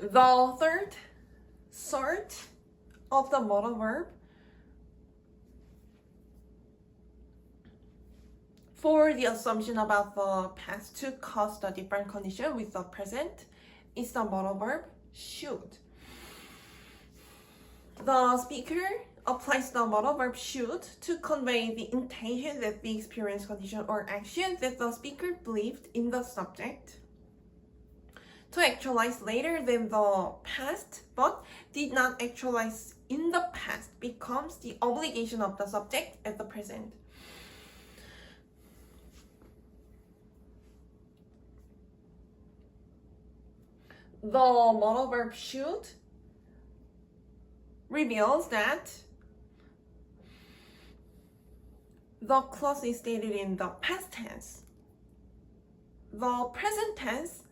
The third sort of the modal verb for the assumption about the past to cause the different condition with the present is the modal verb should. The speaker applies the modal verb should to convey the intention that the experience, condition, or action that the speaker believed in the subject to actualize later than the past but did not actualize in the past becomes the obligation of the subject at the present. The modal verb should reveals that the clause is stated in the past tense. The present tense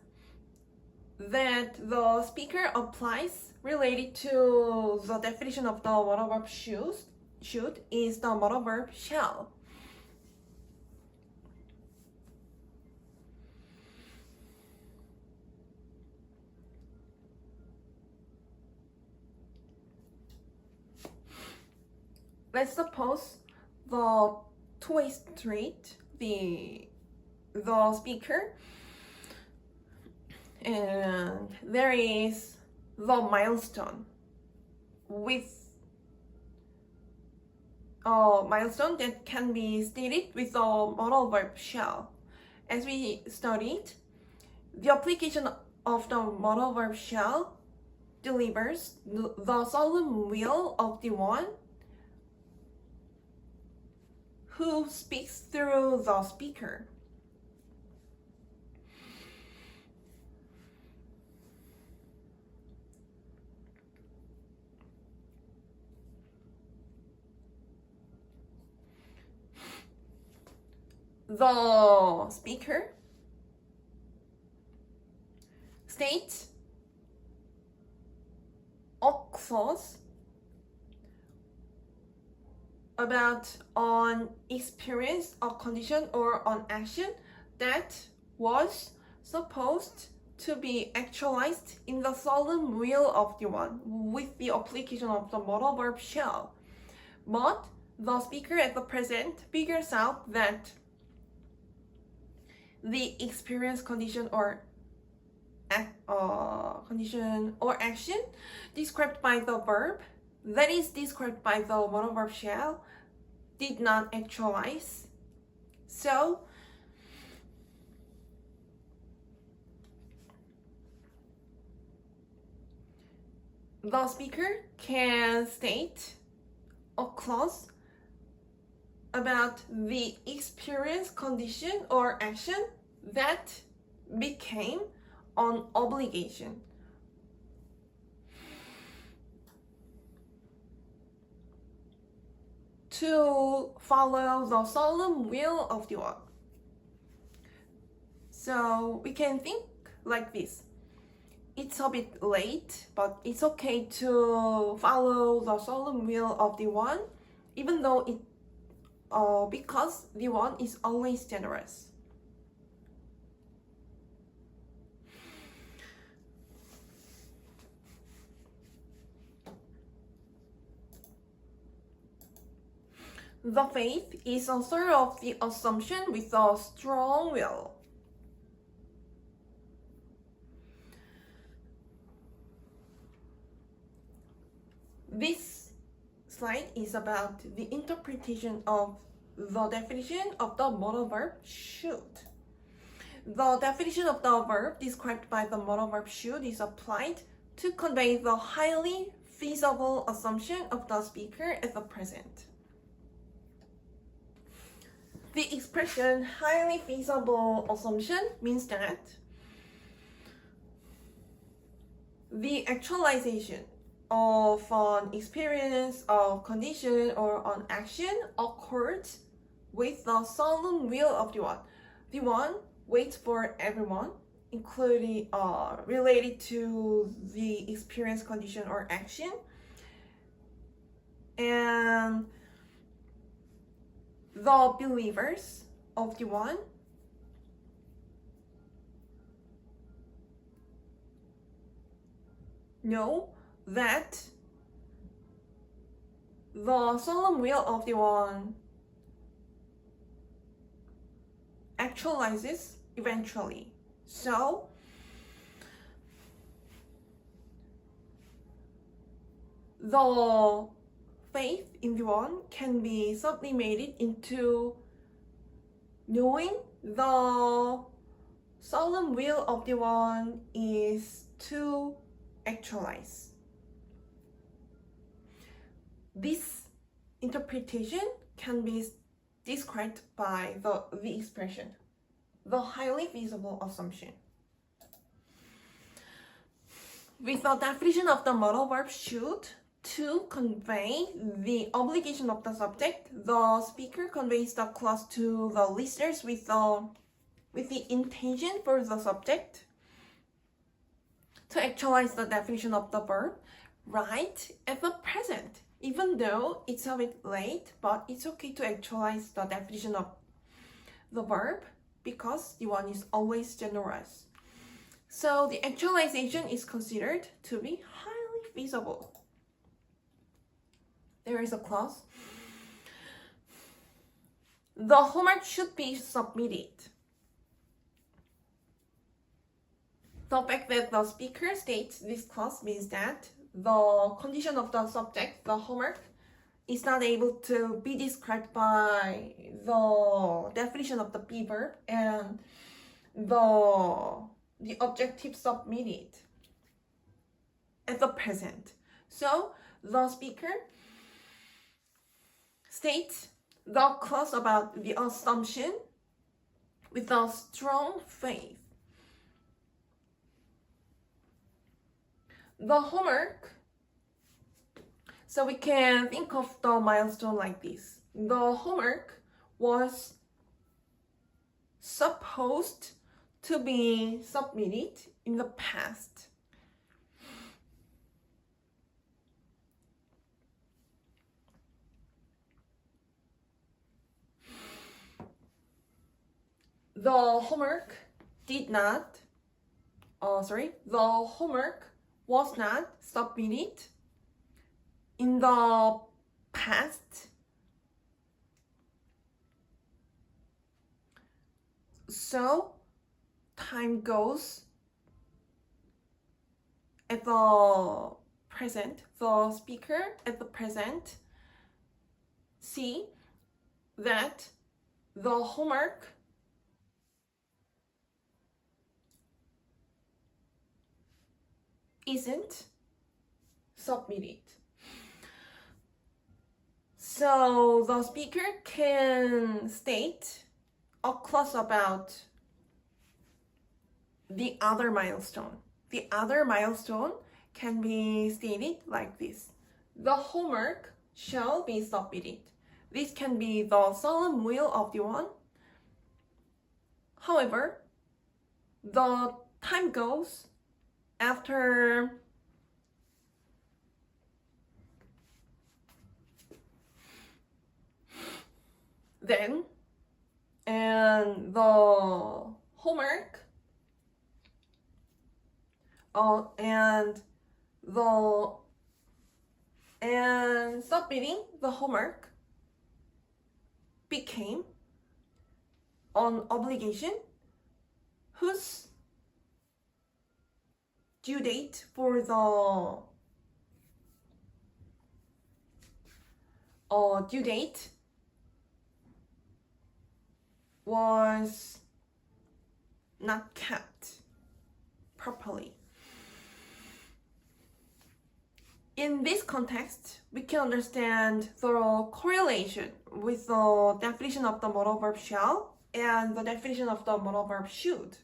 that the speaker applies related to the definition of the modal verb should is the modal verb shall. Let's suppose the two-way street, the speaker, and there is the milestone with a milestone that can be stated with the modal verb shall. As we studied, the application of the modal verb shall delivers the solemn will of the one who speaks through the speaker. The speaker states a clause about an experience, a condition, or an action that was supposed to be actualized in the solemn will of the one with the application of the modal verb shall. But the speaker at the present figures out that the experience, condition, or action described by the verb, that is described by the modal verb shall, did not actualize. So the speaker can state a clause about the experience, condition, or action that became an obligation. To follow the solemn will of the one. So we can think like this. It's a bit late, but it's okay to follow the solemn will of the one, even though because the one is always generous. The faith is a sort of the assumption with a strong will. This slide is about the interpretation of the definition of the modal verb should. The definition of the verb described by the modal verb should is applied to convey the highly feasible assumption of the speaker at the present. The expression highly feasible assumption means that the actualization of an experience, of condition, or an action occurred with the solemn will of the one. The one waits for everyone, including related to the experience, condition, or action, and the believers of the one know that the solemn will of the one actualizes eventually. So the faith in the one can be sublimated into knowing the solemn will of the one is to actualize. This interpretation can be described by the expression, the highly feasible assumption. With the definition of the modal verb should, to convey the obligation of the subject, the speaker conveys the clause to the listeners with the intention for the subject. To actualize the definition of the verb, write at the present. Even though it's a bit late, but it's okay to actualize the definition of the verb because the one is always generous. So the actualization is considered to be highly feasible. There is a clause. The homework should be submitted. The fact that the speaker states this clause means that the condition of the subject, the homework, is not able to be described by the definition of the be verb and the objective submitted at the present. So the speaker states the clause about the assumption with a strong faith. The homework, so we can think of the milestone like this. The homework was supposed to be submitted in the past. The homework was not submitted in the past. So time goes at the present. The speaker at the present see that the homework isn't submitted. So the speaker can state a clause about the other milestone. The other milestone can be stated like this. The homework shall be submitted. This can be the solemn will of the one. However, the time goes after then, and the homework and submitting the homework became an obligation whose due date for the due date was not kept properly. In this context, we can understand the correlation with the definition of the modal verb shall and the definition of the modal verb should.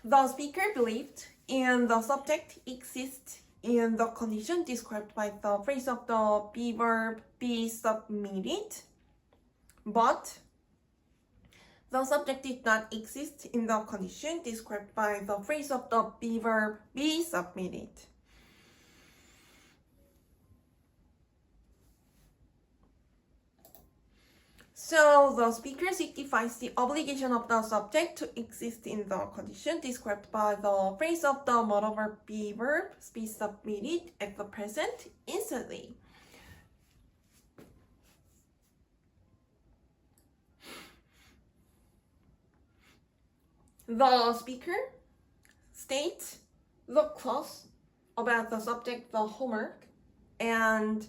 The speaker believed in the subject exists in the condition described by the phrase of the be verb be submitted, but the subject did not exist in the condition described by the phrase of the be verb be submitted. So the speaker signifies the obligation of the subject to exist in the condition described by the phrase of the modal verb be verb be submitted at the present instantly. The speaker states the clause about the subject, the homework, and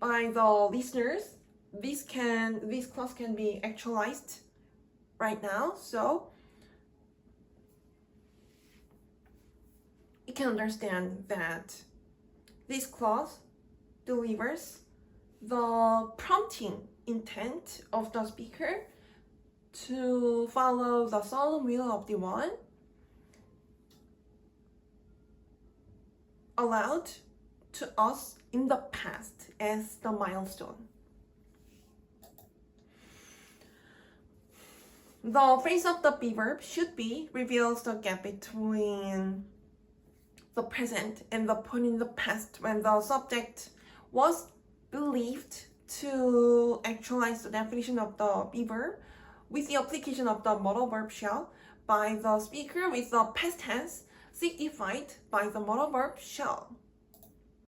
by the listeners, this clause can be actualized right now, so you can understand that this clause delivers the prompting intent of the speaker to follow the solemn will of the one allowed to us in the past as the milestone. The phrase of the be verb should be reveals the gap between the present and the point in the past when the subject was believed to actualize the definition of the be verb with the application of the modal verb shall by the speaker with the past tense signified by the modal verb shall.